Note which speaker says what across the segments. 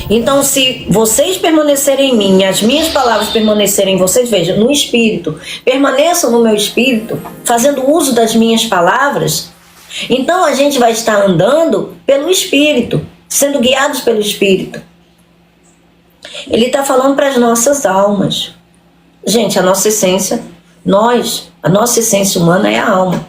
Speaker 1: Então, se vocês permanecerem em mim, as minhas palavras permanecerem em vocês, veja, no Espírito, permaneçam no meu Espírito, fazendo uso das minhas palavras, então a gente vai estar andando pelo Espírito, sendo guiados pelo Espírito. Ele está falando para as nossas almas. Gente, a nossa essência, a nossa essência humana é a alma.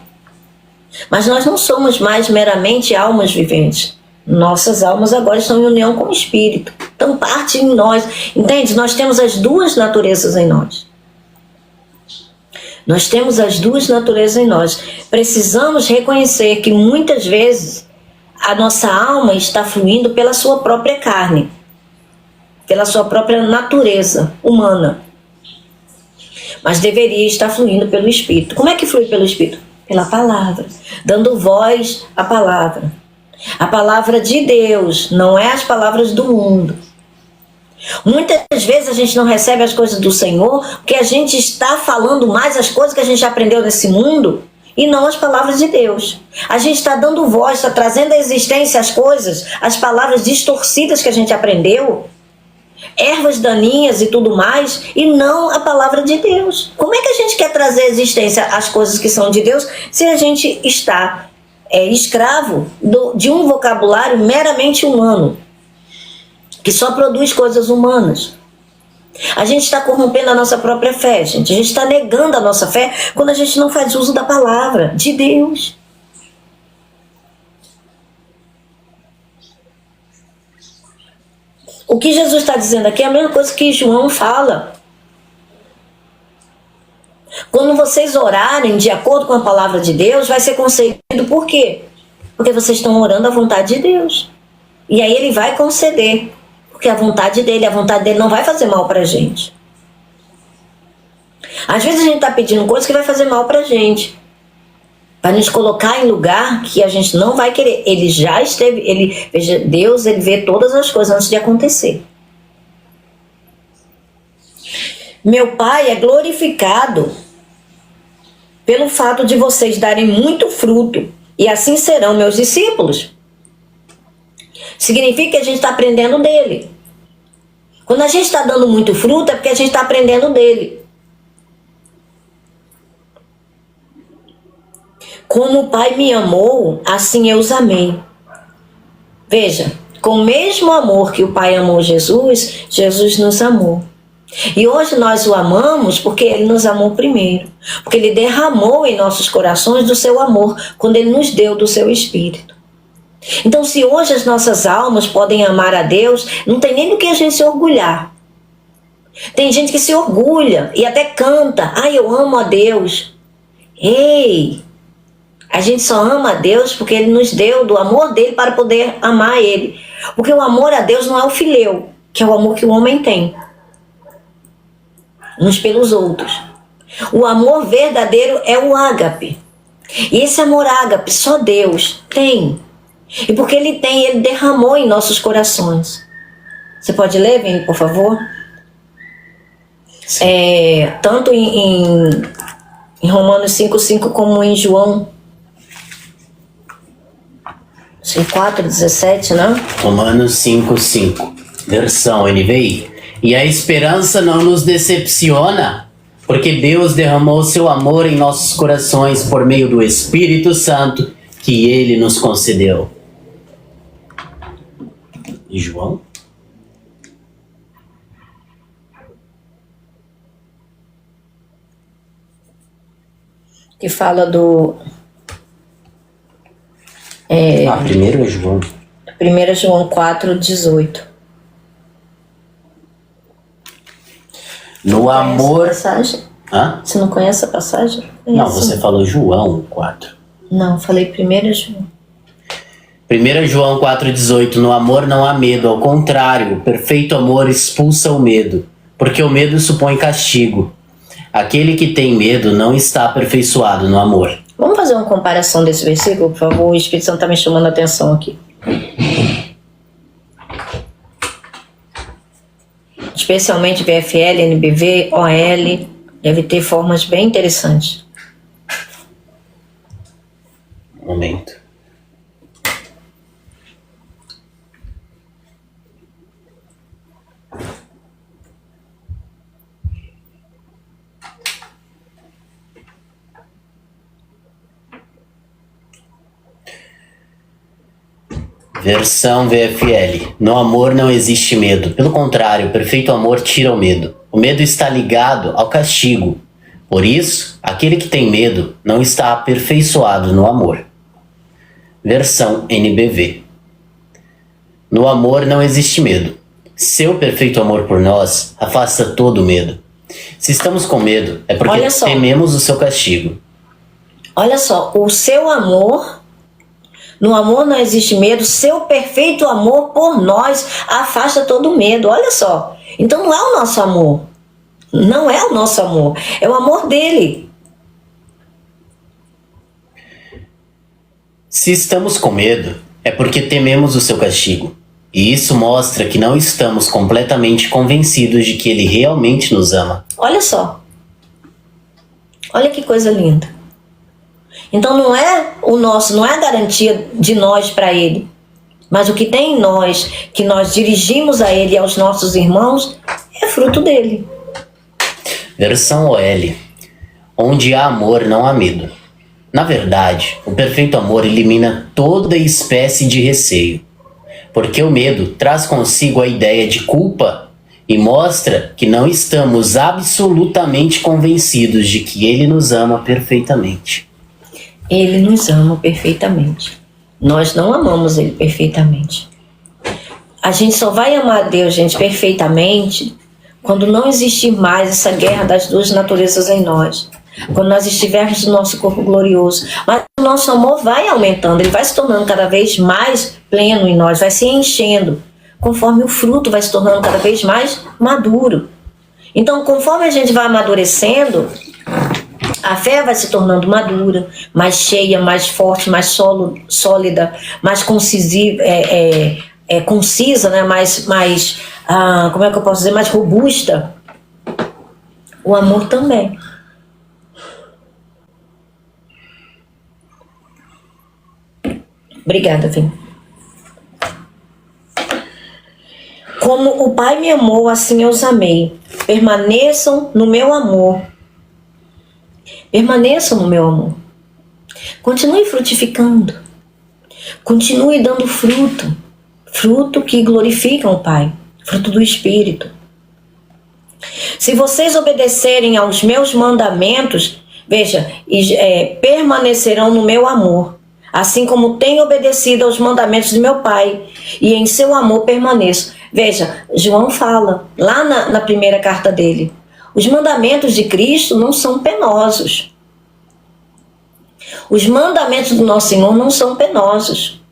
Speaker 1: Mas nós não somos mais meramente almas viventes. Nossas almas agora estão em união com o Espírito. Então parte em nós. Entende? Nós temos as duas naturezas em nós. Nós temos as duas naturezas em nós. Precisamos reconhecer que muitas vezes a nossa alma está fluindo pela sua própria carne, pela sua própria natureza humana. Mas deveria estar fluindo pelo Espírito. Como é que flui pelo Espírito? Pela palavra, dando voz à palavra. A palavra de Deus, não é as palavras do mundo. Muitas vezes a gente não recebe as coisas do Senhor porque a gente está falando mais as coisas que a gente aprendeu nesse mundo e não as palavras de Deus. A gente está dando voz, está trazendo à existência as coisas, as palavras distorcidas que a gente aprendeu, ervas daninhas e tudo mais, e não a palavra de Deus. Como é que a gente quer trazer à existência as coisas que são de Deus se a gente está escravo de um vocabulário meramente humano, que só produz coisas humanas? A gente está corrompendo a nossa própria fé, gente. A gente está negando a nossa fé quando a gente não faz uso da palavra de Deus. O que Jesus está dizendo aqui é a mesma coisa que João fala. Quando vocês orarem de acordo com a palavra de Deus, vai ser concedido. Por quê? Porque vocês estão orando à vontade de Deus. E aí ele vai conceder. Porque a vontade dele não vai fazer mal pra gente. Às vezes a gente está pedindo coisas que vai fazer mal pra gente. Para nos colocar em lugar que a gente não vai querer. Ele já esteve, veja, Deus, ele vê todas as coisas antes de acontecer. Meu Pai é glorificado pelo fato de vocês darem muito fruto, e assim serão meus discípulos. Significa que a gente está aprendendo dele. Quando a gente está dando muito fruto, é porque a gente está aprendendo dele. Como o Pai me amou, assim eu os amei. Veja, com o mesmo amor que o Pai amou Jesus, Jesus nos amou. E hoje nós o amamos porque ele nos amou primeiro. Porque ele derramou em nossos corações do seu amor, quando ele nos deu do seu Espírito. Então, se hoje as nossas almas podem amar a Deus, não tem nem do que a gente se orgulhar. Tem gente que se orgulha e até canta: "Ai, eu amo a Deus". Ei! A gente só ama a Deus porque ele nos deu do amor dele para poder amar ele. Porque o amor a Deus não é o filéu, que é o amor que o homem tem uns pelos outros. O amor verdadeiro é o ágape. E esse amor ágape só Deus tem. E porque ele tem, ele derramou em nossos corações. Você pode ler, Vini, por favor? Tanto em Romanos 5:5 como em João 4:17, né?
Speaker 2: Romanos 5:5, versão NVI. E a esperança não nos decepciona, porque Deus derramou seu amor em nossos corações por meio do Espírito Santo que ele nos concedeu. E João?
Speaker 1: Que fala do...
Speaker 2: Primeiro é João.
Speaker 1: 1 João 4:18.
Speaker 2: No amor...
Speaker 1: Passagem?
Speaker 2: Hã?
Speaker 1: Você não conhece a passagem?
Speaker 2: Não, você falou João 4.
Speaker 1: Não, falei 1 João.
Speaker 2: 1 João 4:18. No amor não há medo, ao contrário, o perfeito amor expulsa o medo, porque o medo supõe castigo. Aquele que tem medo não está aperfeiçoado no amor.
Speaker 1: Vamos fazer uma comparação desse versículo, por favor? O Espírito Santo está me chamando a atenção aqui. Especialmente VFL, NBV, OL, deve ter formas bem interessantes.
Speaker 2: Um momento. Versão VFL. No amor não existe medo. Pelo contrário, o perfeito amor tira o medo. O medo está ligado ao castigo. Por isso, aquele que tem medo não está aperfeiçoado no amor. Versão NBV. No amor não existe medo. Seu perfeito amor por nós afasta todo o medo. Se estamos com medo, é porque tememos o seu castigo.
Speaker 1: Olha só, o seu amor, no amor não existe medo, seu perfeito amor por nós afasta todo o medo. Olha só, então não é o nosso amor. Não é o nosso amor, é o amor dele.
Speaker 2: Se estamos com medo, é porque tememos o seu castigo. E isso mostra que não estamos completamente convencidos de que ele realmente nos ama.
Speaker 1: Olha só. Olha que coisa linda. Então não é o nosso, não é a garantia de nós para ele. Mas o que tem em nós, que nós dirigimos a ele e aos nossos irmãos, é fruto dele.
Speaker 2: Versão OL. Onde há amor, não há medo. Na verdade, o perfeito amor elimina toda espécie de receio. Porque o medo traz consigo a ideia de culpa e mostra que não estamos absolutamente convencidos de que ele nos ama perfeitamente.
Speaker 1: Ele nos ama perfeitamente. Nós não amamos ele perfeitamente. A gente só vai amar Deus, gente, perfeitamente quando não existir mais essa guerra das duas naturezas em nós. Quando nós estivermos no nosso corpo glorioso. Mas o nosso amor vai aumentando, ele vai se tornando cada vez mais pleno em nós, vai se enchendo, conforme o fruto vai se tornando cada vez mais maduro. Então, conforme a gente vai amadurecendo, a fé vai se tornando madura, mais cheia, mais forte, mais sólida, mais concisa, né? mais como é que eu posso dizer, mais robusta. O amor também. Obrigada, Vim. Como o Pai me amou, assim eu os amei. Permaneçam no meu amor. Permaneçam no meu amor. Continue frutificando. Continue dando fruto. Fruto que glorifica o Pai. Fruto do Espírito. Se vocês obedecerem aos meus mandamentos, veja, permanecerão no meu amor. Assim como tenho obedecido aos mandamentos de meu Pai, e em seu amor permaneço. Veja, João fala, lá na primeira carta dele, os mandamentos de Cristo não são penosos. Os mandamentos do nosso Senhor não são penosos.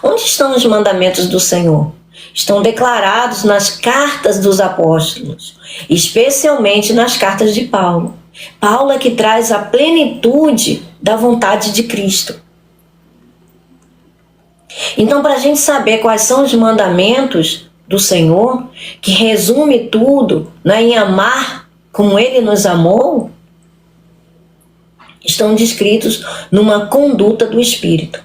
Speaker 1: Onde estão os mandamentos do Senhor? Estão declarados nas cartas dos apóstolos, especialmente nas cartas de Paulo. Paulo é que traz a plenitude da vontade de Cristo. Então, para a gente saber quais são os mandamentos do Senhor, que resume tudo, né, em amar como Ele nos amou, estão descritos numa conduta do Espírito.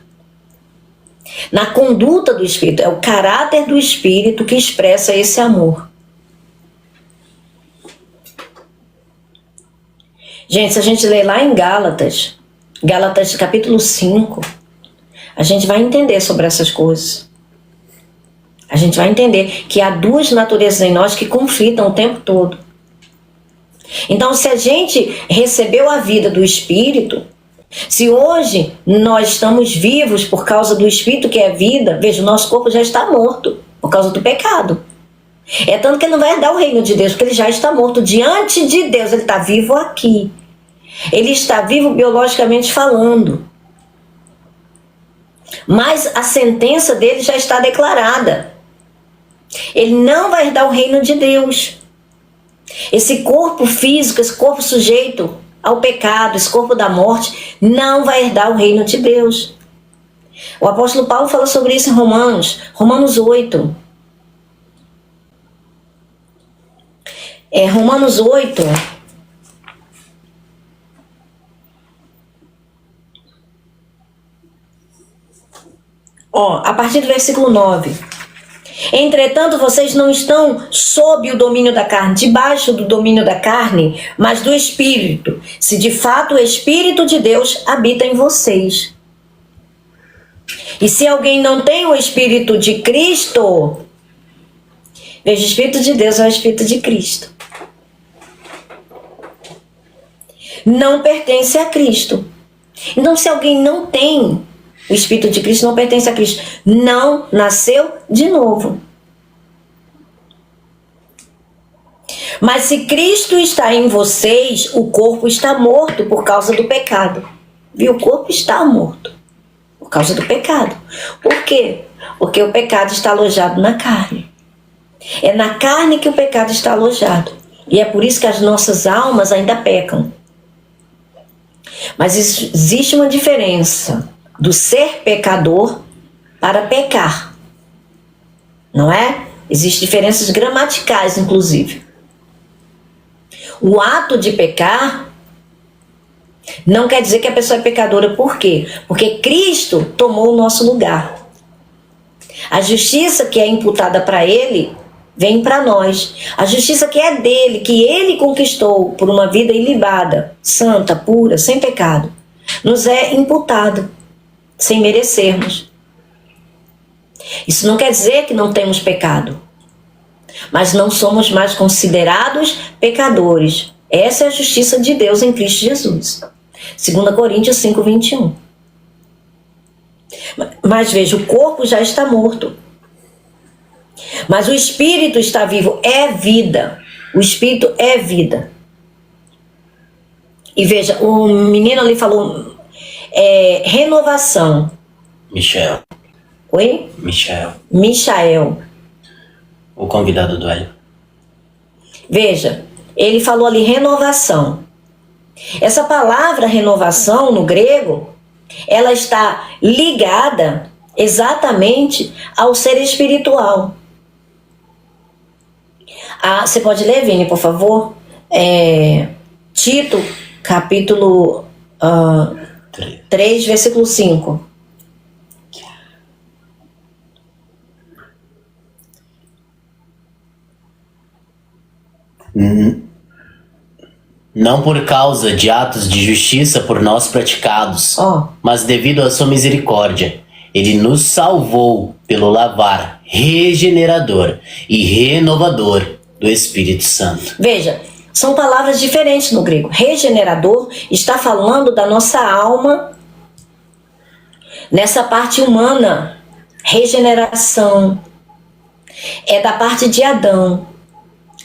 Speaker 1: Na conduta do Espírito, é o caráter do Espírito que expressa esse amor. Gente, se a gente ler lá em Gálatas capítulo 5, a gente vai entender sobre essas coisas. A gente vai entender que há duas naturezas em nós que conflitam o tempo todo. Então, se a gente recebeu a vida do Espírito, se hoje nós estamos vivos por causa do Espírito que é vida, veja, o nosso corpo já está morto por causa do pecado. É tanto que ele não vai herdar o reino de Deus, porque ele já está morto diante de Deus, ele está vivo aqui. Ele está vivo biologicamente falando. Mas a sentença dele já está declarada. Ele não vai herdar o reino de Deus. Esse corpo físico, esse corpo sujeito ao pecado, esse corpo da morte, não vai herdar o reino de Deus. O apóstolo Paulo fala sobre isso em Romanos 8. Romanos 8. A partir do versículo 9. Entretanto, vocês não estão sob o domínio da carne, debaixo do domínio da carne, mas do Espírito, se de fato o Espírito de Deus habita em vocês. E se alguém não tem o Espírito de Cristo, veja, o Espírito de Deus é o Espírito de Cristo. Não pertence a Cristo. Então, se alguém não tem o Espírito de Cristo, não pertence a Cristo, não nasceu de novo. Mas se Cristo está em vocês, o corpo está morto por causa do pecado. Viu? O corpo está morto por causa do pecado. Por quê? Porque o pecado está alojado na carne. É na carne que o pecado está alojado. E é por isso que as nossas almas ainda pecam. Mas existe uma diferença do ser pecador para pecar. Não é? Existem diferenças gramaticais, inclusive. O ato de pecar não quer dizer que a pessoa é pecadora. Por quê? Porque Cristo tomou o nosso lugar. A justiça que é imputada para Ele vem para nós. A justiça que é dele, que Ele conquistou por uma vida ilibada, santa, pura, sem pecado, nos é imputado, sem merecermos. Isso não quer dizer que não temos pecado, mas não somos mais considerados pecadores. Essa é a justiça de Deus em Cristo Jesus. 2 Coríntios 5, 21. Mas veja, o corpo já está morto. Mas o Espírito está vivo, é vida. O Espírito é vida. E veja, o menino ali falou renovação.
Speaker 2: Michel.
Speaker 1: Oi? Michael.
Speaker 2: O convidado do Hélio.
Speaker 1: Veja, ele falou ali renovação. Essa palavra renovação no grego, ela está ligada exatamente ao ser espiritual. Você pode ler, Vini, por favor? Tito, capítulo 3, versículo 5.
Speaker 2: Não por causa de atos de justiça por nós praticados, mas devido à sua misericórdia. Ele nos salvou pelo lavar regenerador e renovador do Espírito Santo.
Speaker 1: Veja, são palavras diferentes no grego. Regenerador está falando da nossa alma, nessa parte humana. Regeneração é da parte de Adão,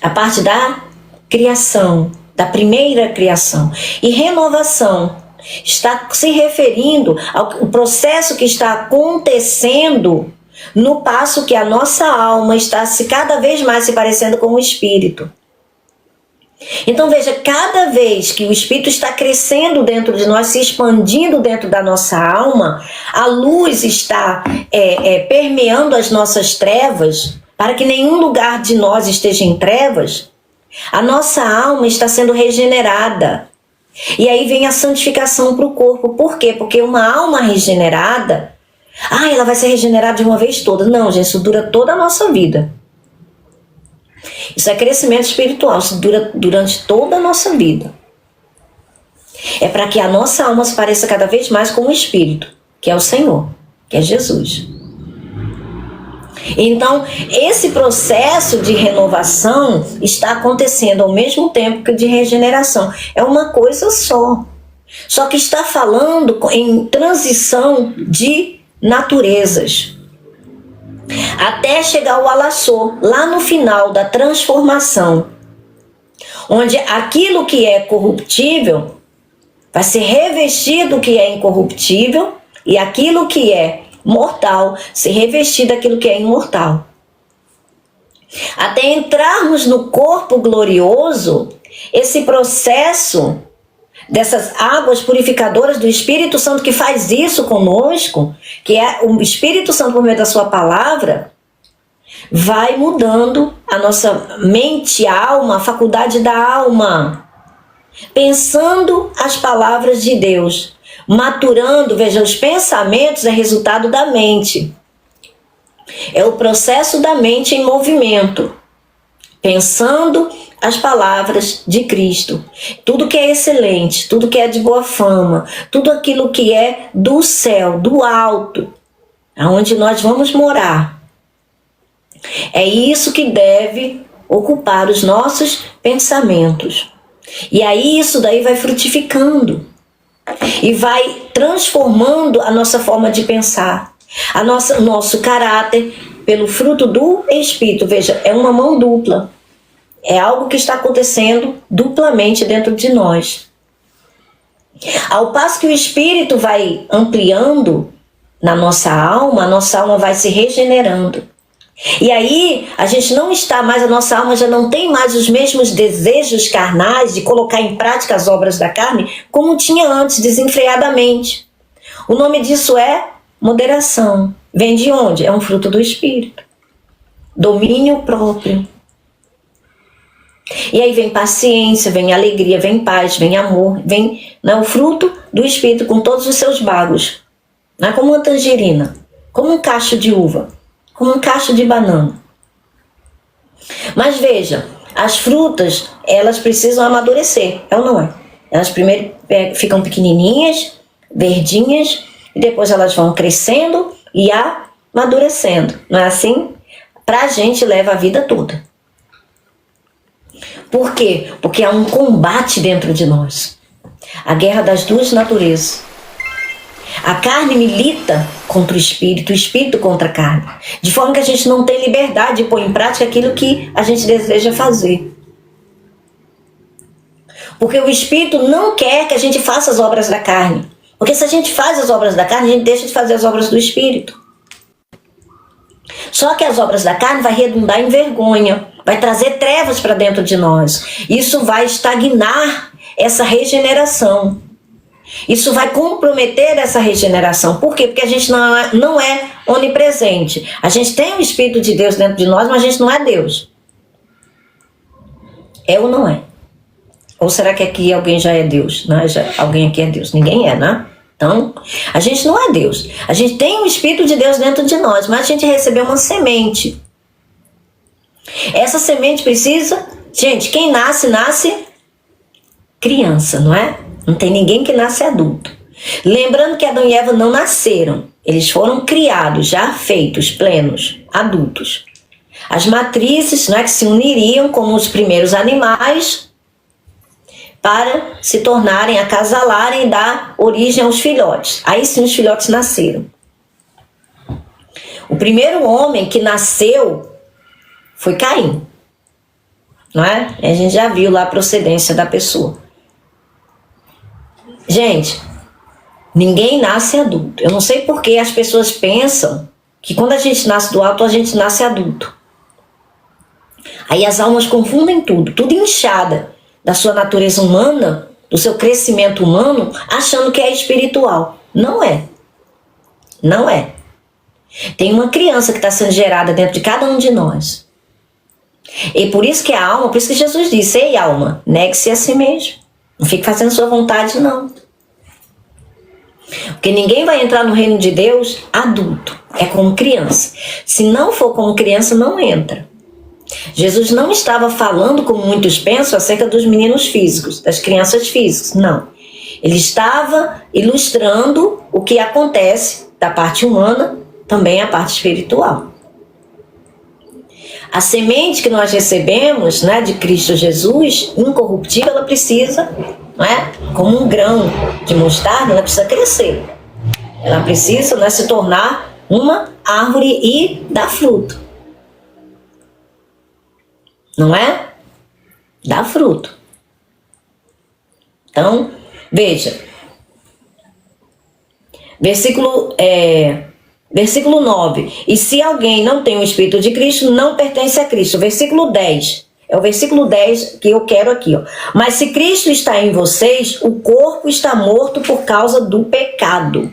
Speaker 1: a parte da criação, da primeira criação. E renovação está se referindo ao processo que está acontecendo no passo que a nossa alma está cada vez mais se parecendo com o Espírito. Então veja, cada vez que o Espírito está crescendo dentro de nós, se expandindo dentro da nossa alma, a luz está permeando as nossas trevas, para que nenhum lugar de nós esteja em trevas. A nossa alma está sendo regenerada. E aí vem a santificação para o corpo. Por quê? Porque uma alma regenerada, ela vai ser regenerada de uma vez toda. Não, gente, isso dura toda a nossa vida. Isso é crescimento espiritual, isso dura durante toda a nossa vida. É para que a nossa alma se pareça cada vez mais com o Espírito, que é o Senhor, que é Jesus. Então, esse processo de renovação está acontecendo ao mesmo tempo que de regeneração. É uma coisa só. Só que está falando em transição de naturezas. Até chegar ao alaçô, lá no final da transformação. Onde aquilo que é corruptível vai ser revestido que é incorruptível e aquilo que é mortal se revestir daquilo que é imortal. Até entrarmos no corpo glorioso, esse processo dessas águas purificadoras do Espírito Santo que faz isso conosco, que é o Espírito Santo por meio da sua palavra, vai mudando a nossa mente, a alma, a faculdade da alma, pensando as palavras de Deus, maturando. Veja, os pensamentos é resultado da mente. É o processo da mente em movimento, pensando as palavras de Cristo. Tudo que é excelente, tudo que é de boa fama, tudo aquilo que é do céu, do alto, aonde nós vamos morar. É isso que deve ocupar os nossos pensamentos. E aí isso daí vai frutificando e vai transformando a nossa forma de pensar, o nosso caráter pelo fruto do Espírito. Veja, é uma mão dupla. É algo que está acontecendo duplamente dentro de nós. Ao passo que o Espírito vai ampliando na nossa alma, a nossa alma vai se regenerando. E aí, a gente não está mais, a nossa alma já não tem mais os mesmos desejos carnais de colocar em prática as obras da carne, como tinha antes, desenfreadamente. O nome disso é moderação. Vem de onde? É um fruto do Espírito. Domínio próprio. E aí vem paciência, vem alegria, vem paz, vem amor, vem, né, o fruto do Espírito com todos os seus bagos. Não é como uma tangerina, como um cacho de uva, como um cacho de banana. Mas veja, as frutas, elas precisam amadurecer, é ou não é? Elas primeiro ficam pequenininhas, verdinhas, e depois elas vão crescendo e amadurecendo. Não é assim? Pra gente leva a vida toda. Por quê? Porque há um combate dentro de nós. A guerra das duas naturezas. A carne milita contra o espírito contra a carne. De forma que a gente não tem liberdade de pôr em prática aquilo que a gente deseja fazer. Porque o espírito não quer que a gente faça as obras da carne. Porque se a gente faz as obras da carne, a gente deixa de fazer as obras do espírito. Só que as obras da carne vai redundar em vergonha, vai trazer trevas para dentro de nós. Isso vai estagnar essa regeneração. Isso vai comprometer essa regeneração. Por quê? Porque a gente não é onipresente. A gente tem o Espírito de Deus dentro de nós, mas a gente não é Deus. É ou não é? Ou será que aqui alguém já é Deus? Né? Alguém aqui é Deus? Ninguém é, né? Então, a gente não é Deus. A gente tem o Espírito de Deus dentro de nós, mas a gente recebeu uma semente. Essa semente precisa... Gente, quem nasce criança, não é? Não tem ninguém que nasce adulto. Lembrando que Adão e Eva não nasceram. Eles foram criados, já feitos, plenos, adultos. As matrizes, não é, que se uniriam como os primeiros animais para se tornarem, acasalarem e dar origem aos filhotes. Aí sim os filhotes nasceram. O primeiro homem que nasceu foi Caim. Não é? A gente já viu lá a procedência da pessoa. Gente, ninguém nasce adulto. Eu não sei por que as pessoas pensam que quando a gente nasce do alto, a gente nasce adulto. Aí as almas confundem tudo inchada da sua natureza humana, do seu crescimento humano, achando que é espiritual. Não é. Não é. Tem uma criança que está sendo gerada dentro de cada um de nós. E por isso que a alma, por isso que Jesus disse: ei, alma, negue-se a si mesmo. Não fique fazendo sua vontade, não. Porque ninguém vai entrar no reino de Deus adulto. É como criança. Se não for como criança, não entra. Jesus não estava falando, como muitos pensam, acerca dos meninos físicos, das crianças físicas. Não. Ele estava ilustrando o que acontece da parte humana, também a parte espiritual. A semente que nós recebemos, né, de Cristo Jesus, incorruptível, ela precisa, não é, como um grão de mostarda, ela precisa crescer. Ela precisa, né, se tornar uma árvore e dar fruto. Não é? Dá fruto. Então, veja. Versículo 9. E se alguém não tem o Espírito de Cristo, não pertence a Cristo. Versículo 10. É o versículo 10 que eu quero aqui. Ó. Mas se Cristo está em vocês, o corpo está morto por causa do pecado.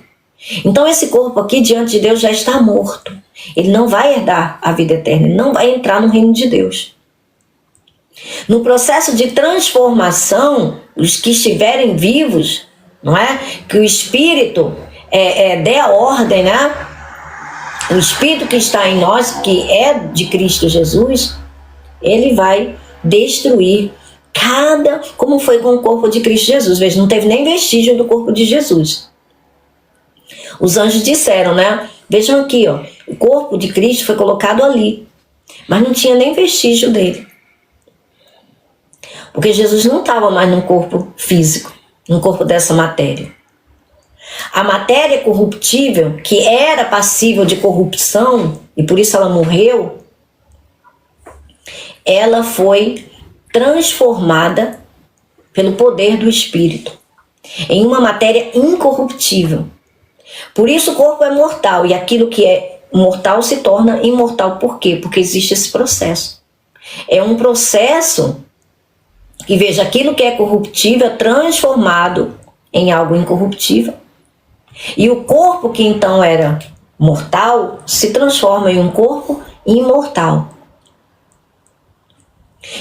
Speaker 1: Então esse corpo aqui diante de Deus já está morto. Ele não vai herdar a vida eterna. Ele não vai entrar no reino de Deus. No processo de transformação, os que estiverem vivos, não é? Que o Espírito dê a ordem, né? O Espírito que está em nós, que é de Cristo Jesus, ele vai destruir como foi com o corpo de Cristo Jesus. Veja, não teve nem vestígio do corpo de Jesus. Os anjos disseram, né? Vejam aqui, ó, o corpo de Cristo foi colocado ali, mas não tinha nem vestígio dele. Porque Jesus não estava mais num corpo físico, num corpo dessa matéria. A matéria corruptível, que era passível de corrupção, e por isso ela morreu, ela foi transformada pelo poder do Espírito em uma matéria incorruptível. Por isso o corpo é mortal, e aquilo que é mortal se torna imortal. Por quê? Porque existe esse processo. É um processo, e veja, aquilo que é corruptível é transformado em algo incorruptível. E o corpo que então era mortal se transforma em um corpo imortal.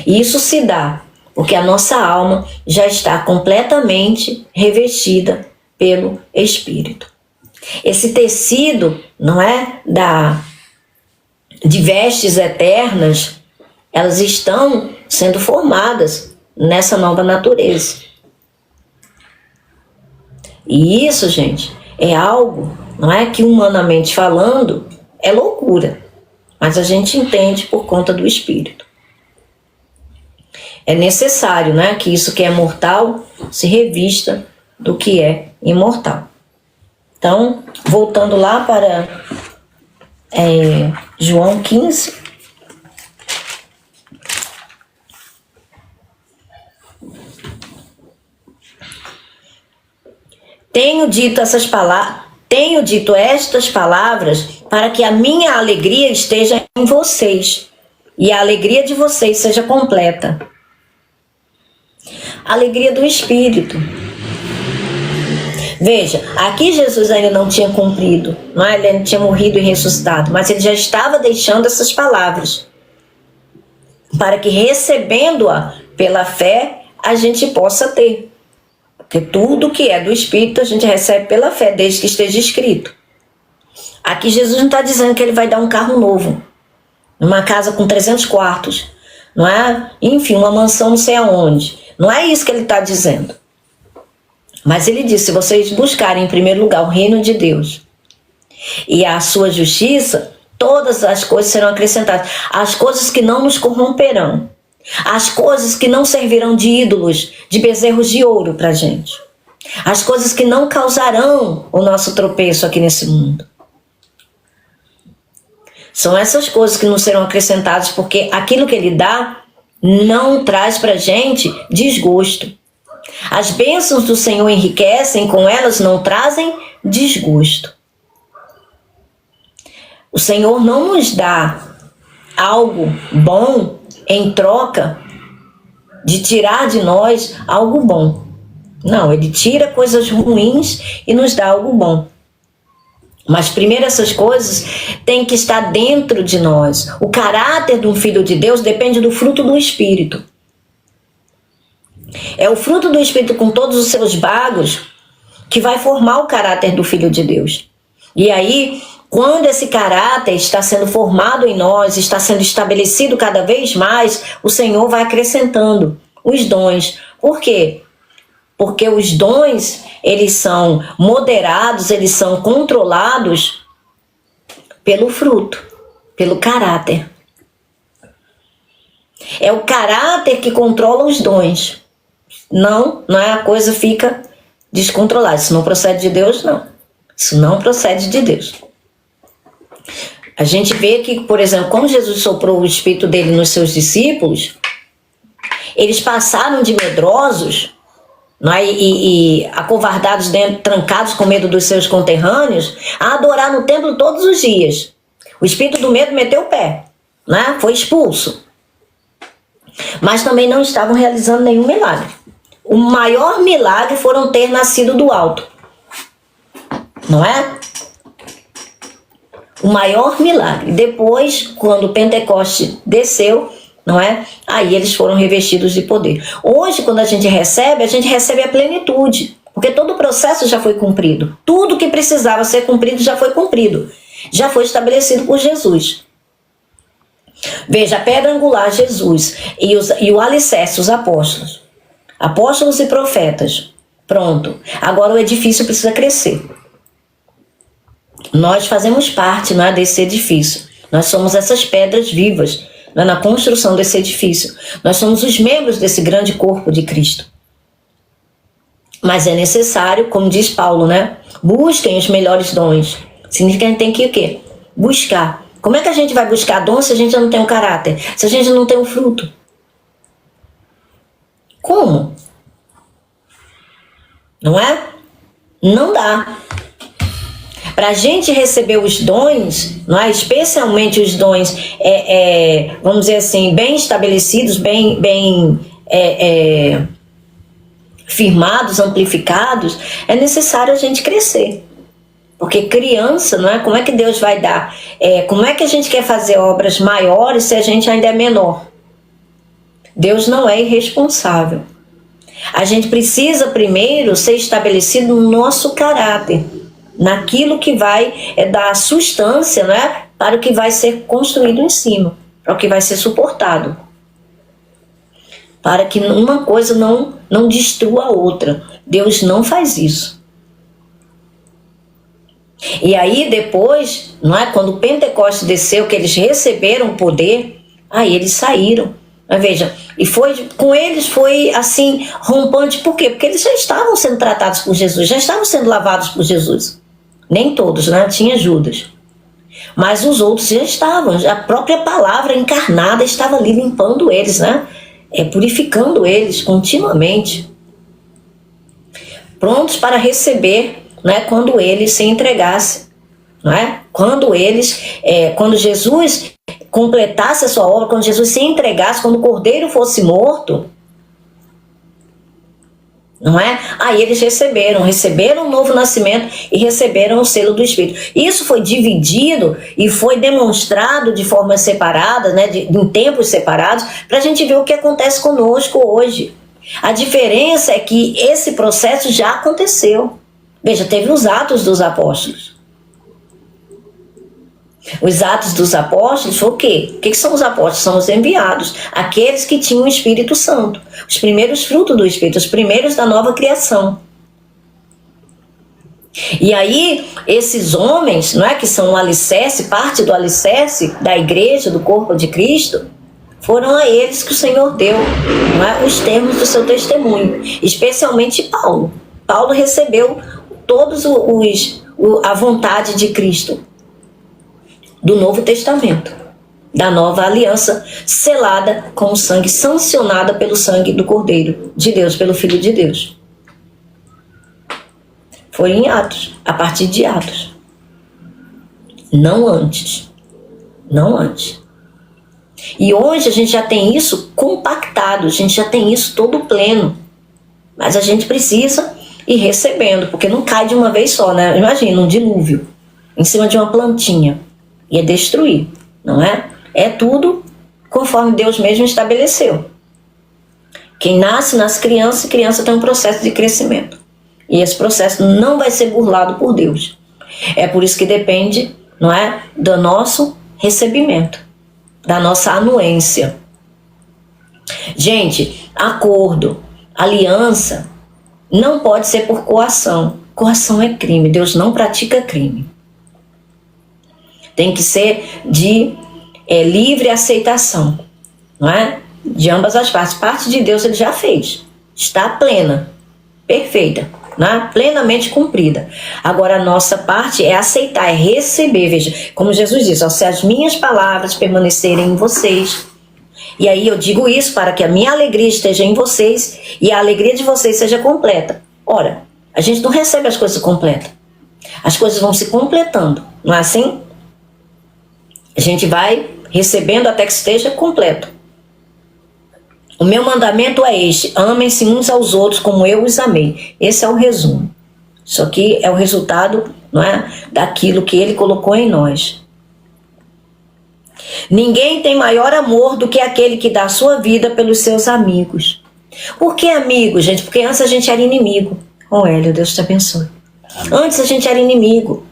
Speaker 1: E isso se dá porque a nossa alma já está completamente revestida pelo Espírito. Esse tecido, não é, de vestes eternas, elas estão sendo formadas nessa nova natureza. E isso, gente, é algo, não é, que humanamente falando é loucura, mas a gente entende por conta do Espírito. É necessário, né, que isso que é mortal se revista do que é imortal. Então, voltando lá para João 15. Tenho dito estas palavras para que a minha alegria esteja em vocês e a alegria de vocês seja completa. A alegria do Espírito. Veja, aqui Jesus ainda não tinha cumprido, não é? Ele ainda tinha morrido e ressuscitado, mas ele já estava deixando essas palavras para que, recebendo-a pela fé, a gente possa ter. Porque tudo que é do Espírito a gente recebe pela fé, desde que esteja escrito. Aqui Jesus não está dizendo que ele vai dar um carro novo, uma casa com 300 quartos, não é? Enfim, uma mansão não sei aonde. Não é isso que ele está dizendo. Mas ele diz, se vocês buscarem em primeiro lugar o reino de Deus e a sua justiça, todas as coisas serão acrescentadas. As coisas que não nos corromperão. As coisas que não servirão de ídolos, de bezerros de ouro para a gente. As coisas que não causarão o nosso tropeço aqui nesse mundo. São essas coisas que nos serão acrescentadas, porque aquilo que ele dá não traz para a gente desgosto. As bênçãos do Senhor enriquecem, com elas não trazem desgosto. O Senhor não nos dá algo bom em troca de tirar de nós algo bom. Não, ele tira coisas ruins e nos dá algo bom. Mas primeiro essas coisas têm que estar dentro de nós. O caráter de um filho de Deus depende do fruto do Espírito. É o fruto do Espírito com todos os seus bagos que vai formar o caráter do filho de Deus. E aí, quando esse caráter está sendo formado em nós, está sendo estabelecido cada vez mais, o Senhor vai acrescentando os dons. Por quê? Porque os dons, eles são moderados, eles são controlados pelo fruto, pelo caráter. É o caráter que controla os dons. Não é, a coisa fica descontrolada. Isso não procede de Deus, não. Isso não procede de Deus. A gente vê que, por exemplo, como Jesus soprou o Espírito dele nos seus discípulos, eles passaram de medrosos, não é, e acovardados dentro, trancados com medo dos seus conterrâneos, a adorar no templo todos os dias. O espírito do medo meteu o pé, né? Foi expulso. Mas também não estavam realizando nenhum milagre. O maior milagre foram ter nascido do alto. Não é? O maior milagre. Depois, quando o Pentecoste desceu, não é? Aí eles foram revestidos de poder. Hoje, quando a gente recebe a plenitude. Porque todo o processo já foi cumprido. Tudo que precisava ser cumprido já foi cumprido. Já foi estabelecido por Jesus. Veja, a pedra angular, Jesus, e o alicerce, os apóstolos. Apóstolos e profetas. Pronto. Agora o edifício precisa crescer. Nós fazemos parte, não é, desse edifício. Nós somos essas pedras vivas, não é, na construção desse edifício. Nós somos os membros desse grande corpo de Cristo. Mas é necessário, como diz Paulo, né? Busquem os melhores dons. Significa que a gente tem que o quê? Buscar. Como é que a gente vai buscar dom se a gente não tem um caráter? Se a gente não tem um fruto? Como? Não é? Não dá. Para a gente receber os dons, não é? Especialmente os dons, vamos dizer assim, bem estabelecidos, bem firmados, amplificados, é necessário a gente crescer. Porque criança, não é? Como é que Deus vai dar? Como é que a gente quer fazer obras maiores se a gente ainda é menor? Deus não é irresponsável. A gente precisa primeiro ser estabelecido no nosso caráter, naquilo que vai dar sustância, né, para o que vai ser construído em cima, para o que vai ser suportado. Para que uma coisa não destrua a outra. Deus não faz isso. E aí depois, não é, quando o Pentecostes desceu, que eles receberam poder, aí eles saíram. Mas veja, e com eles foi assim, rompante. Por quê? Porque eles já estavam sendo tratados por Jesus, já estavam sendo lavados por Jesus. Nem todos, né? Tinha Judas. Mas os outros já estavam, a própria palavra encarnada estava ali limpando eles, né? Purificando eles continuamente. Prontos para receber, né, quando eles se entregassem. Não é? Quando Jesus completasse a sua obra, quando Jesus se entregasse, quando o Cordeiro fosse morto, não é? Aí eles receberam um novo nascimento e receberam o selo do Espírito. Isso foi dividido e foi demonstrado de formas separadas, né, em tempos separados, para a gente ver o que acontece conosco hoje. A diferença é que esse processo já aconteceu. Veja, teve os Atos dos Apóstolos. Os Atos dos Apóstolos foi o quê? O que são os apóstolos? São os enviados, aqueles que tinham o Espírito Santo, os primeiros frutos do Espírito, os primeiros da nova criação. E aí, esses homens, não é, que são o alicerce, parte do alicerce da igreja, do corpo de Cristo, foram a eles que o Senhor deu, não é, os termos do seu testemunho, especialmente Paulo. Paulo recebeu todos a vontade de Cristo, do Novo Testamento, da nova aliança, selada com o sangue, sancionada pelo sangue do Cordeiro de Deus, pelo Filho de Deus. Foi em Atos, a partir de Atos. Não antes. Não antes. E hoje a gente já tem isso compactado, a gente já tem isso todo pleno. Mas a gente precisa ir recebendo, porque não cai de uma vez só, né? Imagina um dilúvio em cima de uma plantinha. Ia destruir, não é? É tudo conforme Deus mesmo estabeleceu. Quem nasce criança, e criança tem um processo de crescimento. E esse processo não vai ser burlado por Deus. É por isso que depende, não é, do nosso recebimento, da nossa anuência. Gente, acordo, aliança, não pode ser por coação. Coação é crime, Deus não pratica crime. Tem que ser de livre aceitação, não é? De ambas as partes. Parte de Deus ele já fez. Está plena, perfeita, né? Plenamente cumprida. Agora a nossa parte é aceitar, é receber. Veja, como Jesus disse, ó, se as minhas palavras permanecerem em vocês. E aí eu digo isso para que a minha alegria esteja em vocês e a alegria de vocês seja completa. Ora, a gente não recebe as coisas completas. As coisas vão se completando, não é assim? A gente vai recebendo até que esteja completo. O meu mandamento é este: amem-se uns aos outros como eu os amei. Esse é o resumo. Isso aqui é o resultado, não é, daquilo que ele colocou em nós. Ninguém tem maior amor do que aquele que dá a sua vida pelos seus amigos. Por que amigo, gente? Porque antes a gente era inimigo. Hélio, Deus te abençoe. Antes a gente era inimigo.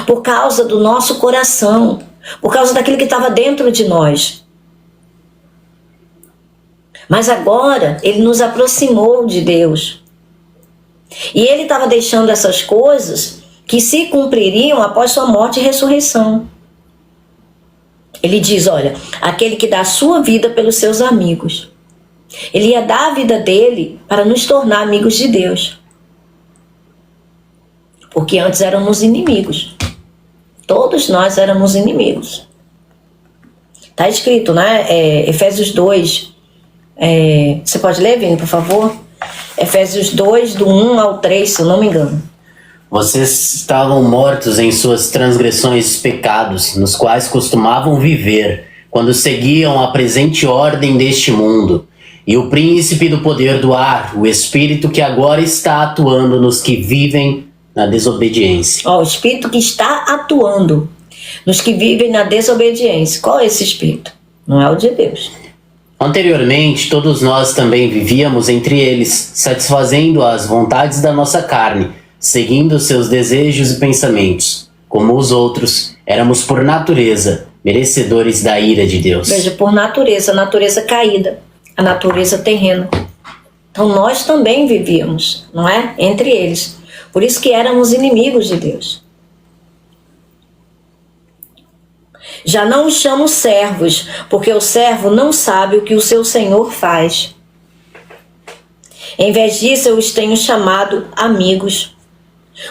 Speaker 1: Por causa do nosso coração. Por causa daquilo que estava dentro de nós. Mas agora ele nos aproximou de Deus. E ele estava deixando essas coisas que se cumpririam após sua morte e ressurreição. Ele diz, olha, aquele que dá a sua vida pelos seus amigos. Ele ia dar a vida dele para nos tornar amigos de Deus. Porque antes éramos inimigos. Todos nós éramos inimigos. Está escrito, né? Efésios 2. Você pode ler, Vini, por favor? Efésios 2, do 1 ao 3, se eu não me engano.
Speaker 2: Vocês estavam mortos em suas transgressões e pecados, nos quais costumavam viver, quando seguiam a presente ordem deste mundo, e o príncipe do poder do ar, o espírito que agora está atuando nos que vivem na desobediência.
Speaker 1: O espírito que está atuando nos que vivem na desobediência. Qual é esse espírito? Não é o de Deus.
Speaker 2: Anteriormente, todos nós também vivíamos entre eles, satisfazendo as vontades da nossa carne, seguindo seus desejos e pensamentos. Como os outros, éramos por natureza merecedores da ira de Deus.
Speaker 1: Veja, por natureza, a natureza caída, a natureza terrena. Então nós também vivíamos, não é? Entre eles. Por isso que éramos inimigos de Deus. Já não os chamo servos, porque o servo não sabe o que o seu senhor faz. Em vez disso, eu os tenho chamado amigos,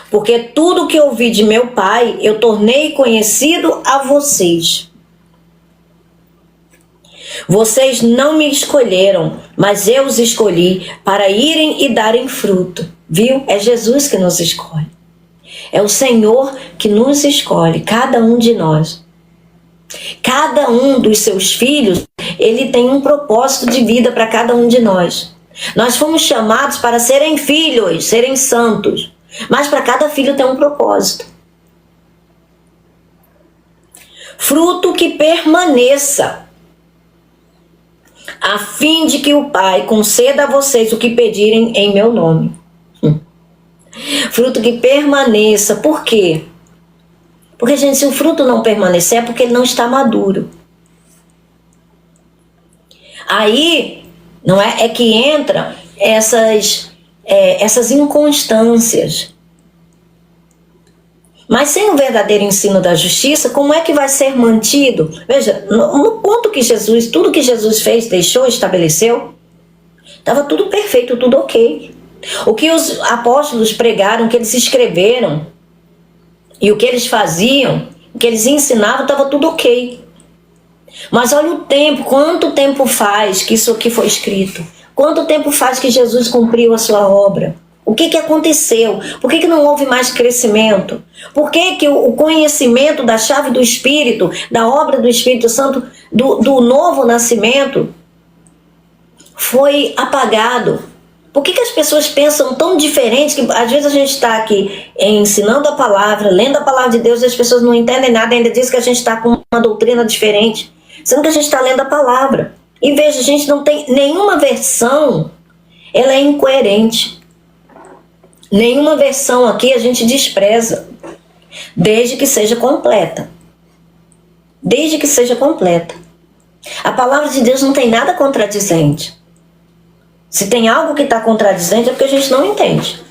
Speaker 1: porque tudo que ouvi de meu Pai, eu tornei conhecido a vocês. Vocês não me escolheram, mas eu os escolhi para irem e darem fruto. Viu? É Jesus que nos escolhe. É o Senhor que nos escolhe, cada um de nós. Cada um dos seus filhos, ele tem um propósito de vida para cada um de nós. Nós fomos chamados para serem filhos, serem santos. Mas para cada filho tem um propósito. Fruto que permaneça, a fim de que o Pai conceda a vocês o que pedirem em meu nome. Fruto que permaneça. Por quê? Porque, gente, se o fruto não permanecer, é porque ele não está maduro. Aí, não é? É que entra essas inconstâncias. Mas sem o verdadeiro ensino da justiça, como é que vai ser mantido? Veja, no ponto que Jesus, tudo que Jesus fez, deixou, estabeleceu, estava tudo perfeito, tudo ok. O que os apóstolos pregaram, o que eles escreveram, e o que eles faziam, o que eles ensinavam, estava tudo ok. Mas olha o tempo, quanto tempo faz que isso aqui foi escrito? Quanto tempo faz que Jesus cumpriu a sua obra? O que aconteceu? Por que não houve mais crescimento? Por que o conhecimento da chave do Espírito, da obra do Espírito Santo, do novo nascimento, foi apagado? Por que as pessoas pensam tão diferente que às vezes a gente está aqui ensinando a palavra, lendo a palavra de Deus e as pessoas não entendem nada, ainda dizem que a gente está com uma doutrina diferente, sendo que a gente está lendo a palavra. E veja, a gente não tem nenhuma versão, ela é incoerente. Nenhuma versão aqui a gente despreza, desde que seja completa. Desde que seja completa. A palavra de Deus não tem nada contradizente. Se tem algo que está contradizente é porque a gente não entende.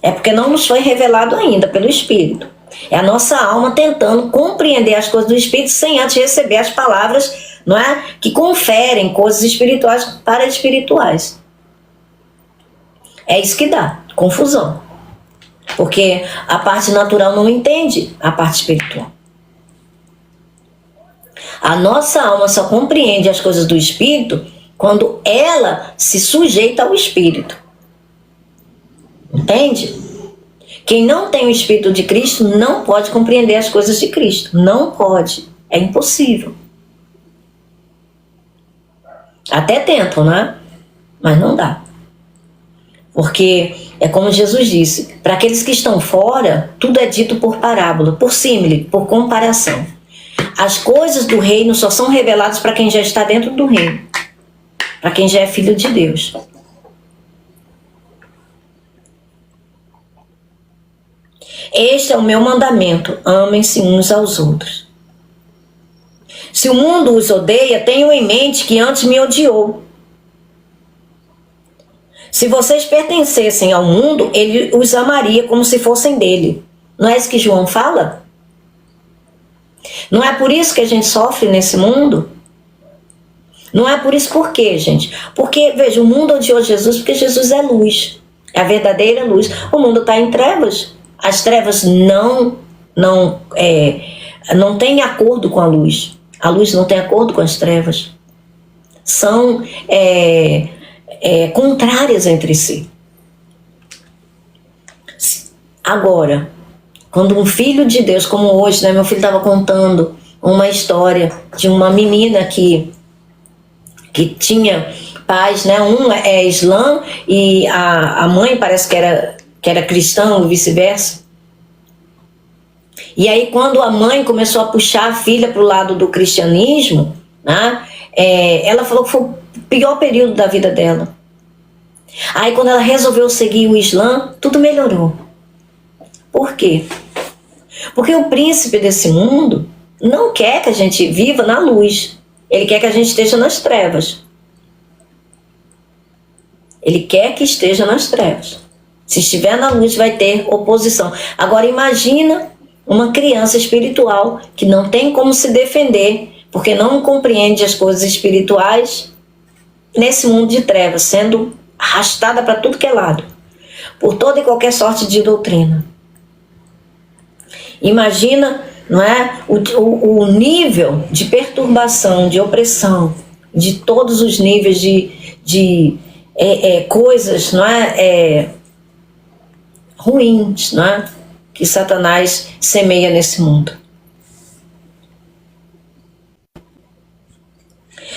Speaker 1: É porque não nos foi revelado ainda pelo Espírito. É a nossa alma tentando compreender as coisas do Espírito sem antes receber as palavras, não é? Que conferem coisas espirituais para espirituais. É isso que dá confusão. Porque a parte natural não entende a parte espiritual. A nossa alma só compreende as coisas do Espírito quando ela se sujeita ao Espírito. Entende? Quem não tem o Espírito de Cristo não pode compreender as coisas de Cristo. Não pode. É impossível. Até tentam, né? Mas não dá. Porque é como Jesus disse, para aqueles que estão fora, tudo é dito por parábola, por símile, por comparação. As coisas do reino só são reveladas para quem já está dentro do reino. Para quem já é filho de Deus. Este é o meu mandamento: amem-se uns aos outros. Se o mundo os odeia, tenham em mente que antes me odiou. Se vocês pertencessem ao mundo, ele os amaria como se fossem dele. Não é isso que João fala? Não é por isso que a gente sofre nesse mundo? Não é por isso. Por quê, gente? Porque, veja, o mundo odiou Jesus porque Jesus é luz. É a verdadeira luz. O mundo está em trevas. As trevas não têm acordo com a luz. A luz não tem acordo com as trevas. São contrárias entre si. Agora, quando um filho de Deus, como hoje, né, meu filho estava contando uma história de uma menina que tinha pais, né, um é islã e a mãe parece que era cristã ou vice-versa. E aí quando a mãe começou a puxar a filha para o lado do cristianismo, né, ela falou que foi o pior período da vida dela. Aí quando ela resolveu seguir o Islã, tudo melhorou. Por quê? Porque o príncipe desse mundo não quer que a gente viva na luz. Ele quer que a gente esteja nas trevas. Ele quer que esteja nas trevas. Se estiver na luz vai ter oposição. Agora imagina uma criança espiritual que não tem como se defender, porque não compreende as coisas espirituais nesse mundo de trevas, sendo arrastada para tudo que é lado, por toda e qualquer sorte de doutrina. Imagina, não é, o nível de perturbação, de opressão, de todos os níveis de coisas, não é, ruins, não é, que Satanás semeia nesse mundo.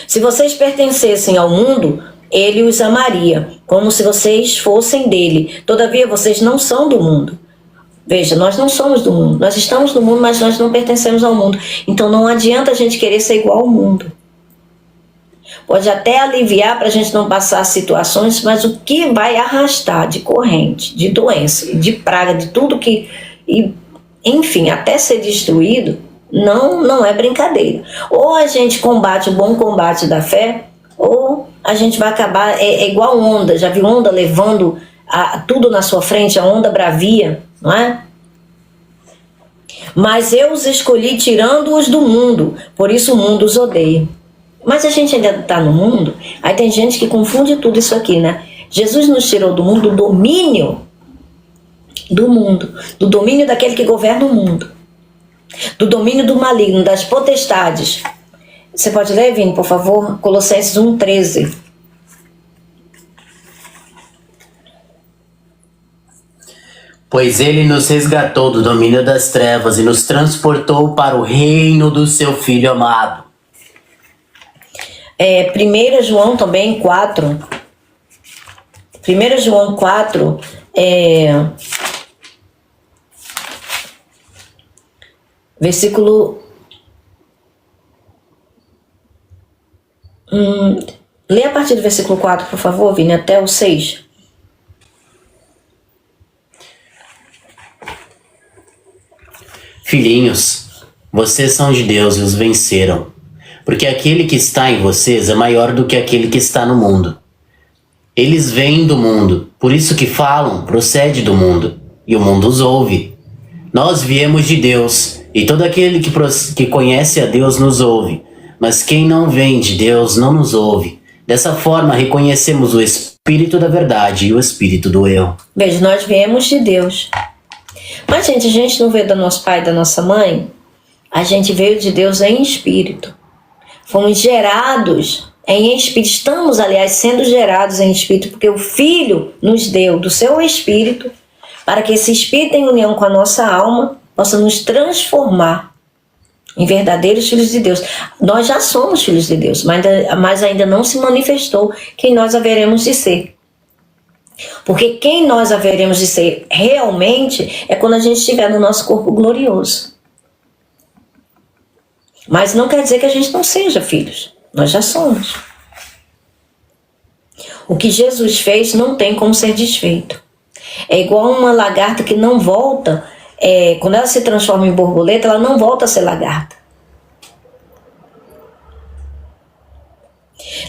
Speaker 1: Se vocês pertencessem ao mundo, ele os amaria, como se vocês fossem dele. Todavia, vocês não são do mundo. Veja, nós não somos do mundo. Nós estamos no mundo, mas nós não pertencemos ao mundo. Então não adianta a gente querer ser igual ao mundo. Pode até aliviar para a gente não passar situações, mas o que vai arrastar de corrente, de doença, de praga, de tudo que... enfim, até ser destruído, não é brincadeira. Ou a gente combate o bom combate da fé, ou a gente vai acabar... É igual onda. Já viu onda levando tudo na sua frente, a onda bravia, não é? Mas eu os escolhi tirando-os do mundo, por isso o mundo os odeia. Mas a gente ainda está no mundo. Aí tem gente que confunde tudo isso aqui, né? Jesus nos tirou do mundo, do domínio do mundo, do domínio daquele que governa o mundo, do domínio do maligno, das potestades. Você pode ler, Vini, por favor? Colossenses 1,13.
Speaker 2: Pois ele nos resgatou do domínio das trevas e nos transportou para o reino do seu Filho amado.
Speaker 1: 1 João também 4. 1 João 4, versículo... lê a partir do versículo 4, por favor, Vini, até o 6.
Speaker 2: Filhinhos, vocês são de Deus e os venceram, porque aquele que está em vocês é maior do que aquele que está no mundo. Eles vêm do mundo, por isso que falam, procede do mundo, e o mundo os ouve. Nós viemos de Deus, e todo aquele que conhece a Deus nos ouve, mas quem não vem de Deus não nos ouve. Dessa forma reconhecemos o Espírito da verdade e o Espírito do erro.
Speaker 1: Veja, nós viemos de Deus. Mas, gente, a gente não veio do nosso pai e da nossa mãe? A gente veio de Deus em espírito. Fomos gerados em espírito. Estamos, aliás, sendo gerados em espírito, porque o Filho nos deu do seu espírito, para que esse espírito, em união com a nossa alma, possa nos transformar em verdadeiros filhos de Deus. Nós já somos filhos de Deus, mas ainda não se manifestou quem nós haveremos de ser. Porque quem nós haveremos de ser realmente é quando a gente estiver no nosso corpo glorioso. Mas não quer dizer que a gente não seja filhos. Nós já somos. O que Jesus fez não tem como ser desfeito. É igual uma lagarta que não volta, quando ela se transforma em borboleta, ela não volta a ser lagarta.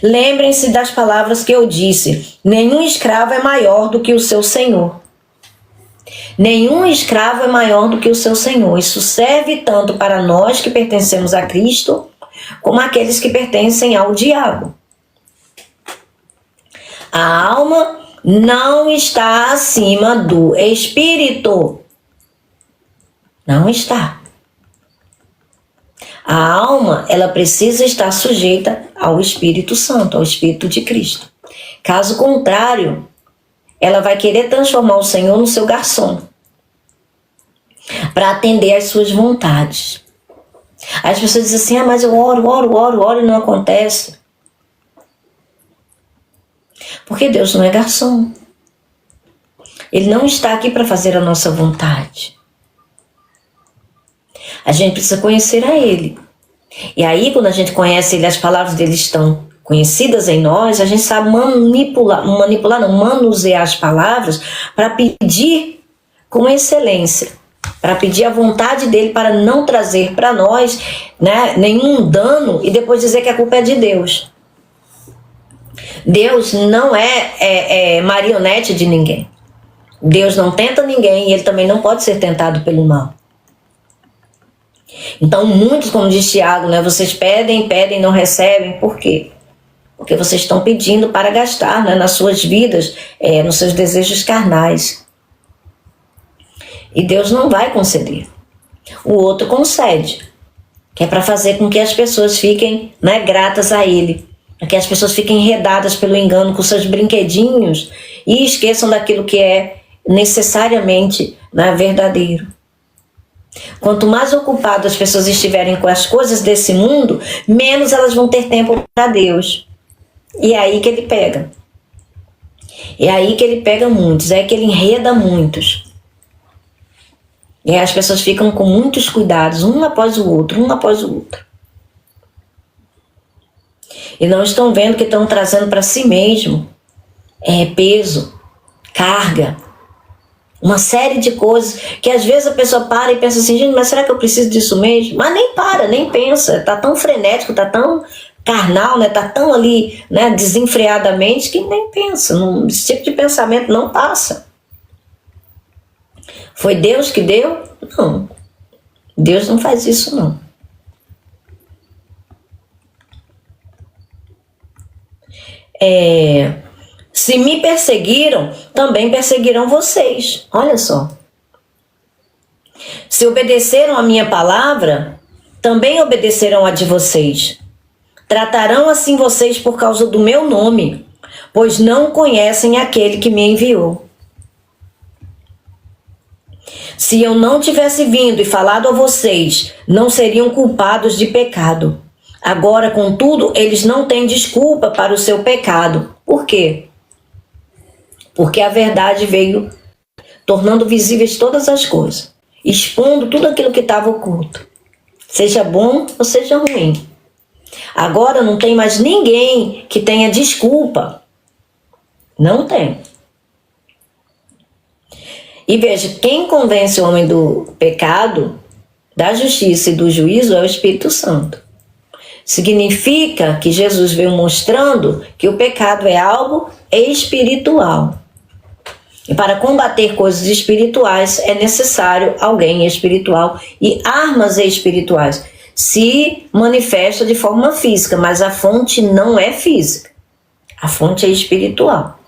Speaker 1: Lembrem-se das palavras que eu disse: nenhum escravo é maior do que o seu senhor. Nenhum escravo é maior do que o seu senhor. Isso serve tanto para nós que pertencemos a Cristo, como aqueles que pertencem ao diabo. A alma não está acima do espírito. Não está. A alma, ela precisa estar sujeita ao Espírito Santo, ao Espírito de Cristo. Caso contrário, ela vai querer transformar o Senhor no seu garçom, para atender às suas vontades. Aí as pessoas dizem assim: mas eu oro e não acontece. Porque Deus não é garçom. Ele não está aqui para fazer a nossa vontade. A gente precisa conhecer a Ele. E aí, quando a gente conhece Ele, as palavras dele estão conhecidas em nós, a gente sabe manusear as palavras para pedir com excelência, para pedir a vontade dele para não trazer para nós, né, nenhum dano e depois dizer que a culpa é de Deus. Deus não é marionete de ninguém. Deus não tenta ninguém e ele também não pode ser tentado pelo mal. Então muitos, como diz Tiago, né, vocês pedem, não recebem. Por quê? Porque vocês estão pedindo para gastar, né, nas suas vidas, nos seus desejos carnais. E Deus não vai conceder. O outro concede, que é para fazer com que as pessoas fiquem, né, gratas a Ele, para que as pessoas fiquem enredadas pelo engano com seus brinquedinhos e esqueçam daquilo que é necessariamente, né, verdadeiro. Quanto mais ocupadas as pessoas estiverem com as coisas desse mundo, menos elas vão ter tempo para Deus. E é aí que ele pega. É aí que ele pega muitos, é aí que ele enreda muitos. E aí as pessoas ficam com muitos cuidados, um após o outro. E não estão vendo que estão trazendo para si mesmo peso, carga, uma série de coisas que às vezes a pessoa para e pensa assim: gente, mas será que eu preciso disso mesmo? Mas nem para, nem pensa, tá tão frenético, tá tão carnal, né? Tá tão ali, né, desenfreadamente que nem pensa. Esse tipo de pensamento não passa. Foi Deus que deu? Não. Deus não faz isso, não. Se me perseguiram, também perseguirão vocês. Olha só. Se obedeceram a minha palavra, também obedecerão a de vocês. Tratarão assim vocês por causa do meu nome, pois não conhecem aquele que me enviou. Se eu não tivesse vindo e falado a vocês, não seriam culpados de pecado. Agora, contudo, eles não têm desculpa para o seu pecado. Por quê? Porque a verdade veio tornando visíveis todas as coisas, expondo tudo aquilo que estava oculto, seja bom ou seja ruim. Agora não tem mais ninguém que tenha desculpa. Não tem. E veja, quem convence o homem do pecado, da justiça e do juízo é o Espírito Santo. Significa que Jesus veio mostrando que o pecado é algo espiritual. E para combater coisas espirituais é necessário alguém espiritual e armas espirituais. Se manifesta de forma física, mas a fonte não é física. A fonte é espiritual.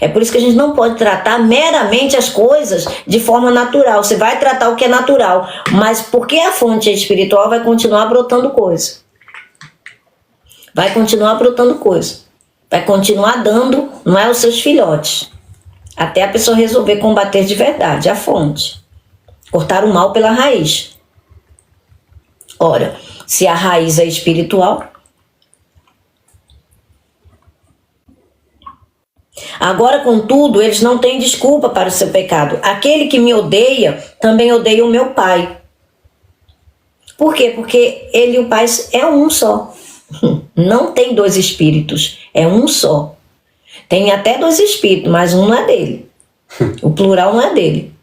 Speaker 1: É por isso que a gente não pode tratar meramente as coisas de forma natural. Você vai tratar o que é natural, mas porque a fonte é espiritual, vai continuar brotando coisa. Vai continuar brotando coisa. Vai continuar dando, não é, os seus filhotes. Até a pessoa resolver combater de verdade a fonte. Cortar o mal pela raiz. Ora, se a raiz é espiritual, agora, contudo, eles não têm desculpa para o seu pecado. Aquele que me odeia, também odeia o meu Pai. Por quê? Porque ele e o Pai é um só. Não tem dois espíritos, é um só. Tem até dois espíritos, mas um não é dele. O plural não é dele.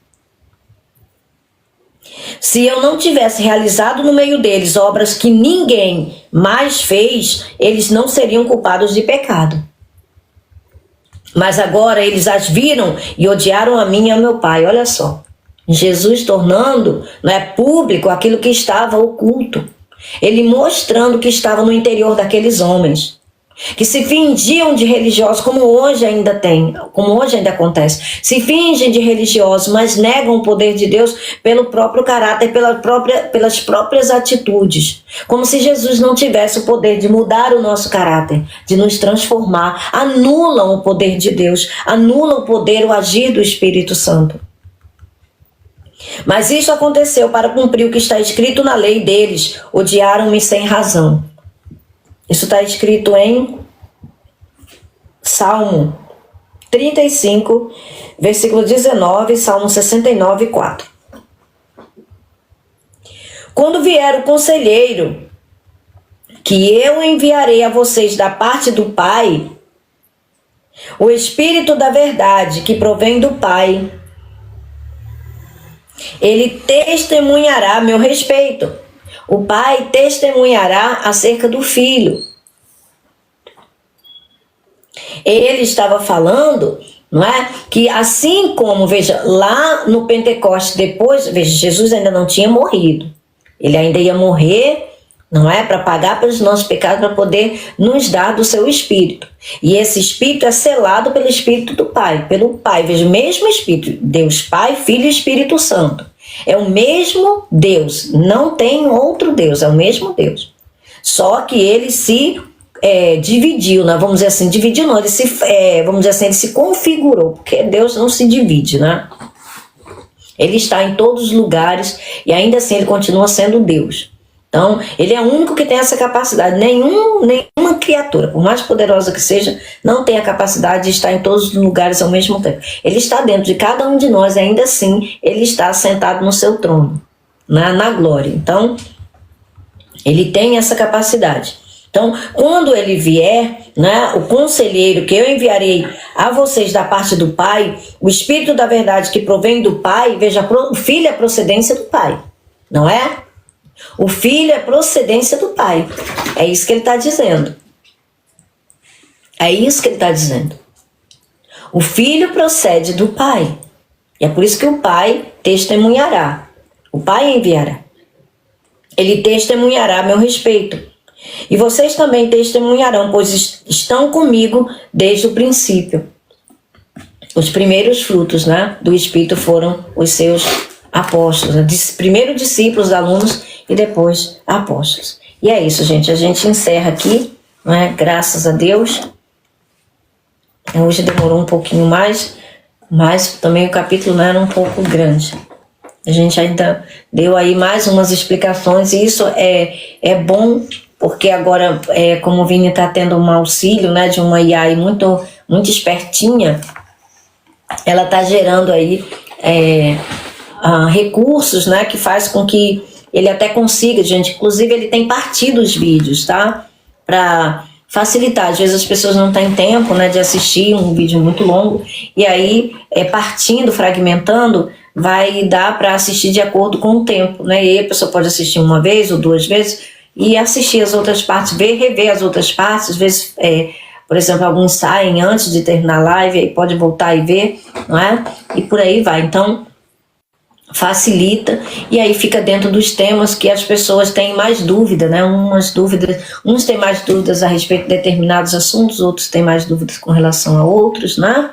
Speaker 1: Se eu não tivesse realizado no meio deles obras que ninguém mais fez, eles não seriam culpados de pecado. Mas agora eles as viram e odiaram a mim e ao meu Pai. Olha só. Jesus tornando, não é, público aquilo que estava oculto. Ele mostrando o que estava no interior daqueles homens, que se fingiam de religiosos, como hoje ainda tem, como hoje ainda acontece. Se fingem de religiosos, mas negam o poder de Deus pelo próprio caráter, pelas próprias atitudes. Como se Jesus não tivesse o poder de mudar o nosso caráter, de nos transformar. Anulam o poder de Deus, anulam o poder, o agir do Espírito Santo. Mas isso aconteceu para cumprir o que está escrito na lei deles. Odiaram-me sem razão. Isso está escrito em Salmo 35, versículo 19, Salmo 69, 4. Quando vier o conselheiro, que eu enviarei a vocês da parte do Pai, o Espírito da verdade que provém do Pai, ele testemunhará a meu respeito. O Pai testemunhará acerca do Filho. Ele estava falando, não é? Que assim como, veja, lá no Pentecostes, depois, veja, Jesus ainda não tinha morrido. Ele ainda ia morrer, não é? Para pagar pelos nossos pecados, para poder nos dar do seu Espírito. E esse Espírito é selado pelo Espírito do Pai, pelo Pai. Veja, o mesmo Espírito, Deus Pai, Filho e Espírito Santo. É o mesmo Deus, não tem outro Deus, é o mesmo Deus. Só que ele se dividiu, né? Vamos dizer assim, dividiu não, ele se, vamos dizer assim, ele se configurou, porque Deus não se divide, né? Ele está em todos os lugares e ainda assim ele continua sendo Deus. Então, ele é o único que tem essa capacidade. Nenhuma criatura, por mais poderosa que seja, não tem a capacidade de estar em todos os lugares ao mesmo tempo. Ele está dentro de cada um de nós e ainda assim ele está sentado no seu trono, na glória. Então, ele tem essa capacidade. Então, quando ele vier, né, o conselheiro que eu enviarei a vocês da parte do Pai, o Espírito da verdade que provém do Pai, veja, o Filho é a procedência do Pai, não é? O Filho é procedência do Pai. É isso que ele está dizendo. É isso que ele está dizendo. O Filho procede do Pai. E é por isso que o Pai testemunhará. O Pai enviará. Ele testemunhará a meu respeito. E vocês também testemunharão, pois estão comigo desde o princípio. Os primeiros frutos, né, do Espírito foram os seus apóstolos. Primeiro discípulos, alunos e depois apóstolos. E é isso, gente. A gente encerra aqui, né? Graças a Deus. Hoje demorou um pouquinho mais, mas também o capítulo, né, era um pouco grande. A gente ainda deu aí mais umas explicações e isso é bom, porque agora, como o Vini está tendo um auxílio, né, de uma IA aí muito, muito espertinha, ela está gerando aí recursos, né, que faz com que ele até consiga, gente. Inclusive, ele tem partido os vídeos, tá? Para facilitar. Às vezes as pessoas não têm tempo, né, de assistir um vídeo muito longo. E aí, partindo, fragmentando, vai dar para assistir de acordo com o tempo, né? E aí a pessoa pode assistir uma vez ou duas vezes e assistir as outras partes, rever as outras partes. Às vezes, por exemplo, alguns saem antes de terminar a live, aí pode voltar e ver, não é? E por aí vai. Então, facilita e aí fica dentro dos temas que as pessoas têm mais dúvida, né? Uns têm mais dúvidas a respeito de determinados assuntos, outros têm mais dúvidas com relação a outros, né?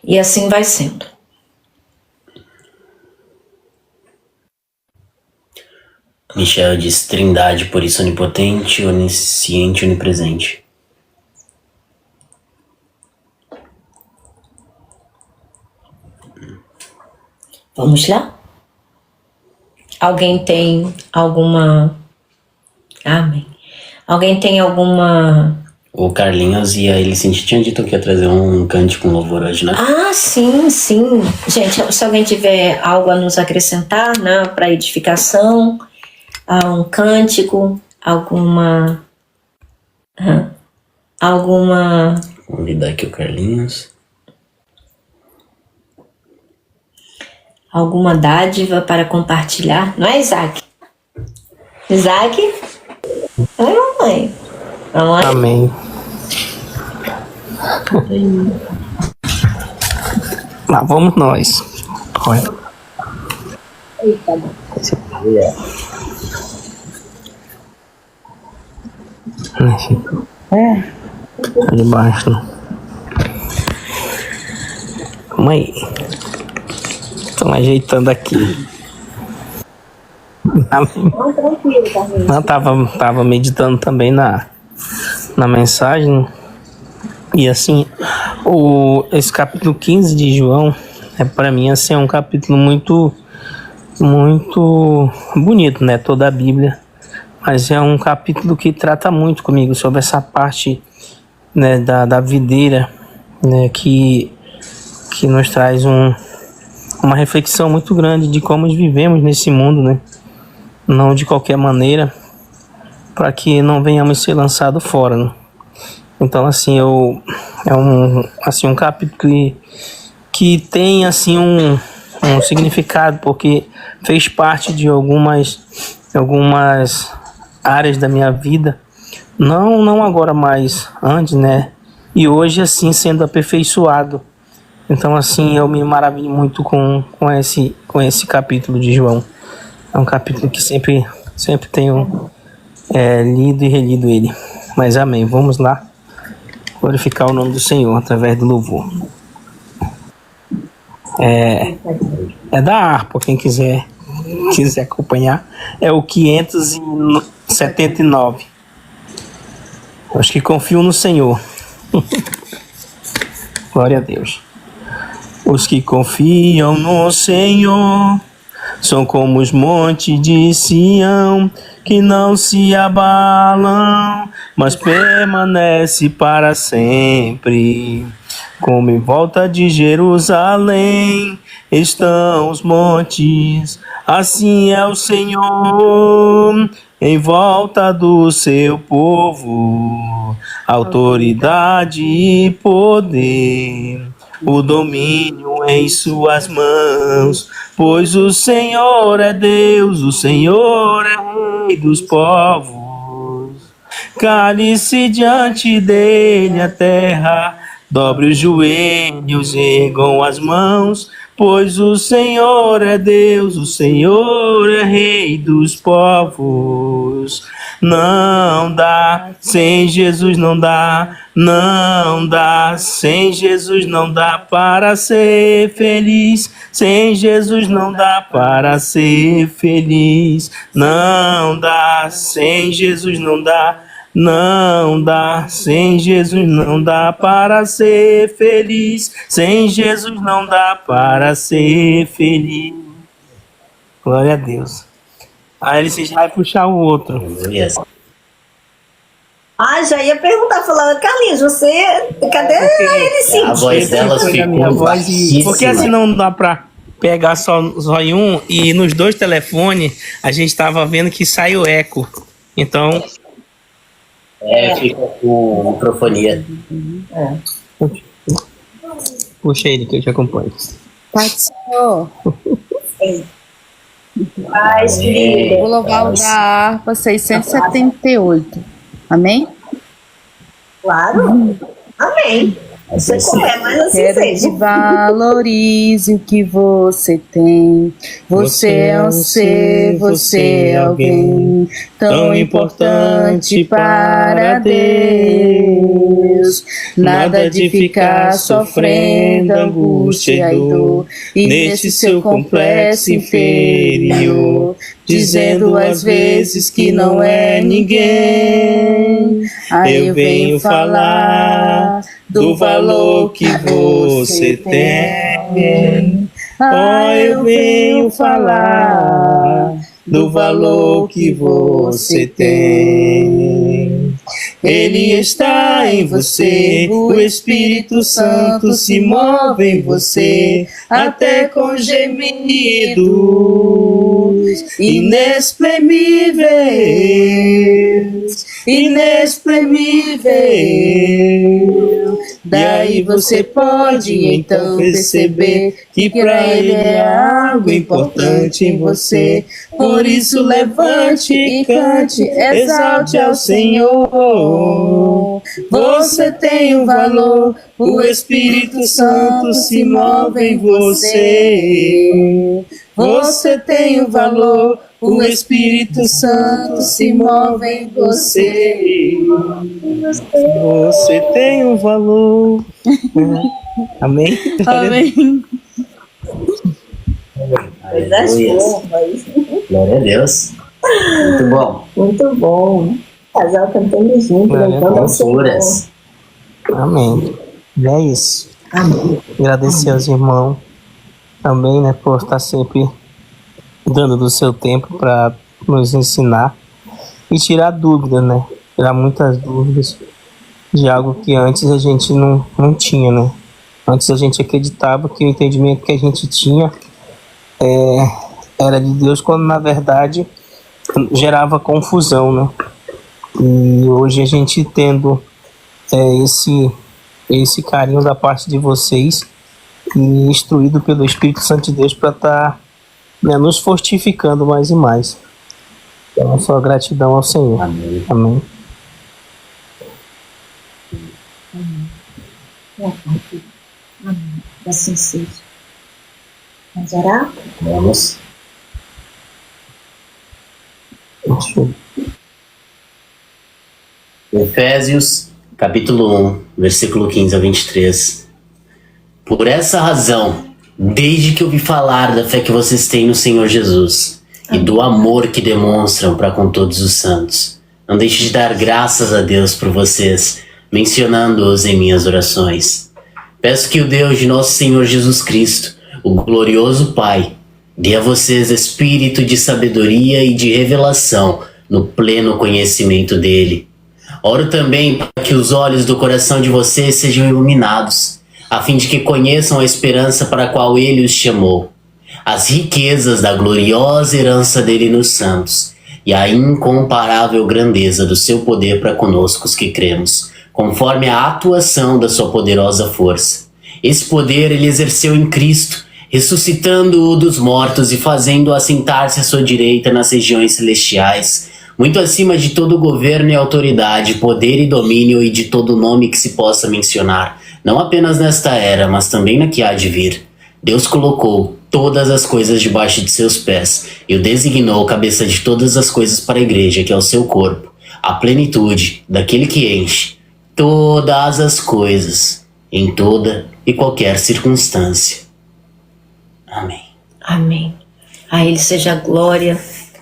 Speaker 1: E assim vai sendo.
Speaker 2: Michel diz: Trindade, por isso onipotente, onisciente, onipresente.
Speaker 1: Vamos lá? Alguém tem alguma... Amém. Alguém tem alguma...
Speaker 2: O Carlinhos e a Elicente tinham dito que ia trazer um cântico com louvor hoje, né?
Speaker 1: Ah, sim, sim. Gente, se alguém tiver algo a nos acrescentar, né, para edificação, um cântico, alguma...
Speaker 2: Vou convidar aqui o Carlinhos.
Speaker 1: alguma dádiva para compartilhar? Não é, Isaac? Isaac? Oi, mamãe. Mamãe?
Speaker 3: Amém. Lá vamos nós. Olha. Tá debaixo, né? Calma aí. Tô ajeitando aqui.
Speaker 1: Não, tranquilo, Carlinhos.
Speaker 3: Eu tava meditando também na mensagem. E assim, esse capítulo 15 de João para mim assim, é um capítulo muito bonito, né? Toda a Bíblia. Mas é um capítulo que trata muito comigo sobre essa parte, né, da videira, né, que nos traz uma reflexão muito grande de como vivemos nesse mundo, né? Não de qualquer maneira, para que não venhamos ser lançados fora, né? Então, assim, é um capítulo que tem, assim, um significado, porque fez parte de algumas áreas da minha vida, não agora, mas antes, né? E hoje, assim, sendo aperfeiçoado. Então, assim, eu me maravilho muito com esse capítulo de João. É um capítulo que sempre tenho lido e relido ele. Mas amém, vamos lá glorificar o nome do Senhor através do louvor. É da harpa, quem quiser acompanhar. É o 579. Acho que confio no Senhor. Glória a Deus. Os que confiam no Senhor são como os montes de Sião, que não se abalam, mas permanece para sempre. Como em volta de Jerusalém estão os montes, assim é o Senhor em volta do seu povo, autoridade e poder, o domínio em suas mãos, pois o Senhor é Deus, o Senhor é Rei dos povos. Cale-se diante dele a terra, dobre os joelhos, ergam as mãos, pois o Senhor é Deus, o Senhor é Rei dos povos. Não dá, sem Jesus não dá, sem Jesus não dá para ser feliz, sem Jesus não dá para ser feliz, não dá, sem Jesus não dá, sem Jesus não dá para ser feliz, sem Jesus não dá para ser feliz. Glória a Deus. Aí ele já vai puxar o outro.
Speaker 1: Já ia perguntar, falando, Carlinhos, cadê ele sim?
Speaker 2: A voz dela ficou baixíssima.
Speaker 3: Porque assim não dá pra pegar só em um, e nos dois telefones a gente tava vendo que sai o eco. Então...
Speaker 2: fica com microfonia.
Speaker 3: Puxa ele que eu te acompanho.
Speaker 4: Pai do Senhor.
Speaker 1: Paz, filho.
Speaker 4: Vou louvar o da harpa 678. Amém?
Speaker 1: Claro. Amém. Você comer, mas assim
Speaker 4: Quero
Speaker 1: seja.
Speaker 4: que valorize o que você tem. Você é um ser, você é alguém tão importante para Deus. Nada de ficar sofrendo angústia e dor, e nesse seu complexo inferior, dizendo às vezes que não é ninguém. Aí eu venho falar do valor que você tem. Eu venho falar do valor que você tem. Ele está em você, o Espírito Santo se move em você, até com gemidos inexprimíveis, Daí você pode então perceber que pra Ele é algo importante em você. Por isso levante e cante, exalte ao Senhor. Você tem um valor, o Espírito Santo se move em você. Você tem um valor, o Espírito Santo se move em você.
Speaker 3: Você tem um valor. Amém?
Speaker 4: Amém.
Speaker 2: Aleluia. Glória a Deus. Muito bom.
Speaker 1: Muito bom. Casal cantando junto,
Speaker 3: Glória a
Speaker 1: louvando ao
Speaker 3: Deus.
Speaker 1: Senhor.
Speaker 2: Loucuras.
Speaker 3: Amém. E é isso.
Speaker 1: Amém.
Speaker 3: Agradecer aos irmãos também, né, por estar sempre dando do seu tempo para nos ensinar e tirar dúvidas, né? Tirar muitas dúvidas de algo que antes a gente não tinha, né? Antes a gente acreditava que o entendimento que a gente tinha era de Deus, quando na verdade gerava confusão, né? E hoje a gente tendo esse carinho da parte de vocês e instruído pelo Espírito Santo de Deus para estar nos fortificando mais e mais. Então, só gratidão ao Senhor.
Speaker 2: Amém.
Speaker 3: Amém.
Speaker 1: Amém. Assim seja. Vamos orar?
Speaker 2: Vamos.
Speaker 3: Deixa eu-
Speaker 2: Efésios, capítulo 1, versículo 15 a 23. Por essa razão, desde que ouvi falar da fé que vocês têm no Senhor Jesus e do amor que demonstram para com todos os santos, não deixe de dar graças a Deus por vocês, mencionando-os em minhas orações. Peço que o Deus de nosso Senhor Jesus Cristo, o glorioso Pai, dê a vocês espírito de sabedoria e de revelação no pleno conhecimento dele. Oro também para que os olhos do coração de vocês sejam iluminados, a fim de que conheçam a esperança para a qual ele os chamou, as riquezas da gloriosa herança dele nos santos e a incomparável grandeza do seu poder para conosco os que cremos, conforme a atuação da sua poderosa força. Esse poder ele exerceu em Cristo, ressuscitando-o dos mortos e fazendo-o assentar-se à sua direita nas regiões celestiais, muito acima de todo governo e autoridade, poder e domínio e de todo nome que se possa mencionar, não apenas nesta era, mas também na que há de vir. Deus colocou todas as coisas debaixo de seus pés e o designou cabeça de todas as coisas para a igreja, que é o seu corpo, a plenitude daquele que enche todas as coisas, em toda e qualquer circunstância. Amém.
Speaker 1: Amém. A Ele seja a glória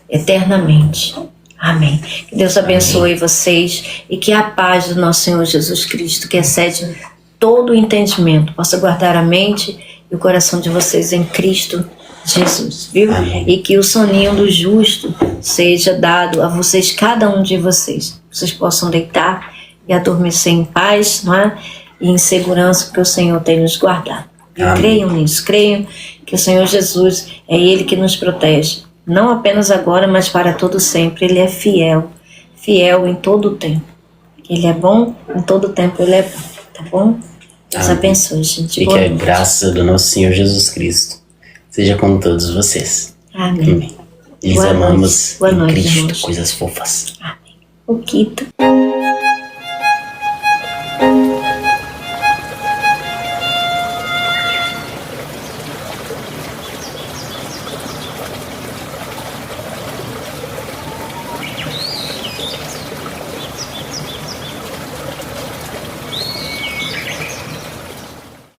Speaker 1: eternamente. Amém. Que Deus abençoe vocês e que a paz do nosso Senhor Jesus Cristo, que excede todo o entendimento, possa guardar a mente e o coração de vocês em Cristo Jesus, viu?
Speaker 2: Amém.
Speaker 1: E que o soninho do justo seja dado a vocês, cada um de vocês. Vocês possam deitar e adormecer em paz, não é? E em segurança, porque o Senhor tem nos guardado.
Speaker 2: Amém.
Speaker 1: Creiam nisso, creiam que o Senhor Jesus é Ele que nos protege. Não apenas agora, mas para todo sempre. Ele é fiel, fiel em todo o tempo. Ele é bom, em todo o tempo Ele é bom, tá bom? Deus
Speaker 2: Amém.
Speaker 1: abençoe, gente.
Speaker 2: E que
Speaker 1: Boa
Speaker 2: a
Speaker 1: noite.
Speaker 2: graça do nosso Senhor Jesus Cristo seja com todos vocês.
Speaker 1: Amém.
Speaker 2: Amém. Lhes
Speaker 1: Boa
Speaker 2: amamos
Speaker 1: noite. Boa
Speaker 2: em
Speaker 1: noite,
Speaker 2: Cristo,
Speaker 1: irmãos.
Speaker 2: coisas fofas.
Speaker 1: Amém. O Quito.